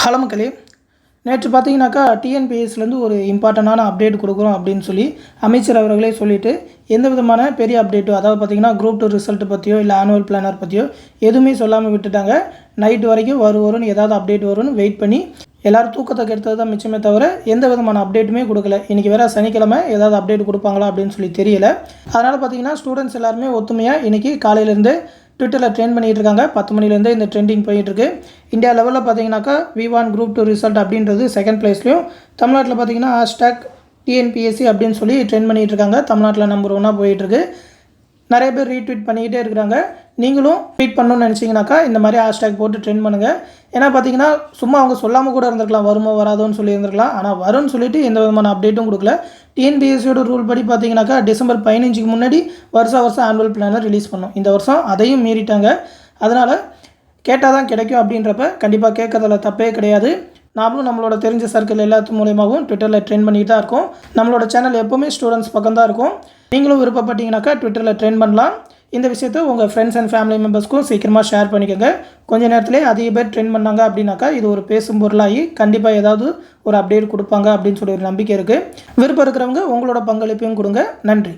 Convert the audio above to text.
Hello மக்களே, நேற்று பார்த்தீங்கன்னாக்கா டிஎன்பிஎஸ்சிலேருந்து ஒரு இம்பார்ட்டண்டான அப்டேட் கொடுக்குறோம் அப்படின்னு சொல்லி அமைச்சர் அவர்களே சொல்லிவிட்டு எந்த விதமான பெரிய அப்டேட்டோ, அதாவது பார்த்தீங்கன்னா குரூப் 2 ரிசல்ட் பற்றியோ இல்லை ஆனுவல் பிளானர் பற்றியோ எதுவுமே சொல்லாமல் விட்டுட்டாங்க. நைட்டு வரைக்கும் வரும்னு ஏதாவது அப்டேட் வரும்னு வெயிட் பண்ணி எல்லோரும் தூக்கத்தை கெடுத்தது தான் மிச்சமே தவிர எந்த விதமான அப்டேட்டுமே கொடுக்கல. இன்றைக்கி வேறு சனிக்கிழமை ஏதாவது அப்டேட் கொடுப்பாங்களா அப்படின்னு சொல்லி தெரியல. அதனால் பார்த்தீங்கன்னா ஸ்டூடெண்ட்ஸ் எல்லாருமே ஒத்துமையாக இன்றைக்கி காலையிலேருந்து ட்விட்டரில் ட்ரெண்ட் பண்ணிகிட்டு இருக்காங்க. 10 மணிலேருந்து இந்த ட்ரெண்டிங் போயிட்டுருக்கு. இந்தியா லெவலில் பார்த்தீங்கன்னாக்கா V1 குரூப் 2 ரிசல்ட் அப்படின்றது செகண்ட் ப்ளேஸ்லையும், தமிழ்நாட்டில் பார்த்தீங்கன்னா #TNPSC அப்படின்னு சொல்லி ட்ரெண்ட் பண்ணிகிட்டு இருக்காங்க. தமிழ்நாட்டில் நம்பர் 1 போயிட்டுருக்கு. நிறைய பேர் ரீட்வீட் பண்ணிக்கிட்டே இருக்கிறாங்க. நீங்களும் ட்வீட் பண்ணணும்னு நினச்சிங்கனாக்கா இந்த மாதிரி ஹேஷ்டேக் போட்டு ட்ரெண்ட் பண்ணுங்கள். ஏன்னா பார்த்தீங்கன்னா சும்மா அவங்க சொல்லாமல் கூட இருந்திருக்கலாம், வருமோ வராதோன்னு சொல்லியிருந்திருக்கலாம். ஆனால் வரும்னு சொல்லிட்டு எந்த விதமான அப்டேட்டும் கொடுக்கல. டிஎன்பிஎஸ்சியோட ரூல் படி பார்த்தீங்கன்னாக்கா டிசம்பர் 15க்கு முன்னாடி வருஷம் ஆனுவல் பிளானர் ரிலீஸ் பண்ணோம். இந்த வருஷம் அதையும் மீறிட்டாங்க. அதனால் கேட்டால் தான் கிடைக்கும் அப்படின்றப்ப கண்டிப்பாக கேட்கறதுல தப்பே கிடையாது. நாமளும் நம்மளோட தெரிஞ்ச சர்க்கிள் எல்லாத்து மூலியமாகவும் ட்விட்டரில் ட்ரெண்ட் பண்ணிட்டு தான் இருக்கோம். நம்மளோட சேனல் எப்போவுமே ஸ்டூடெண்ட்ஸ் பக்கம் தான் இருக்கும். நீங்களும் விருப்பப்பட்டீங்கன்னாக்கா ட்விட்டரில் ட்ரெண்ட் பண்ணலாம். இந்த விஷயத்தை உங்கள் ஃப்ரெண்ட்ஸ் அண்ட் ஃபேமிலி மெம்பர்ஸ்க்கும் சீக்கிரமாக ஷேர் பண்ணிக்கோங்க. கொஞ்சம் நேரத்திலே அதிக பேர் ட்ரெண்ட் பண்ணாங்க அப்படின்னாக்கா இது ஒரு பேசும் பொருளாகி கண்டிப்பாக ஏதாவது ஒரு அப்டேட் கொடுப்பாங்க அப்படின்னு சொல்லி ஒரு நம்பிக்கை இருக்குது. விருப்பம் இருக்கிறவங்க உங்களோட பங்களிப்பையும் கொடுங்க. நன்றி.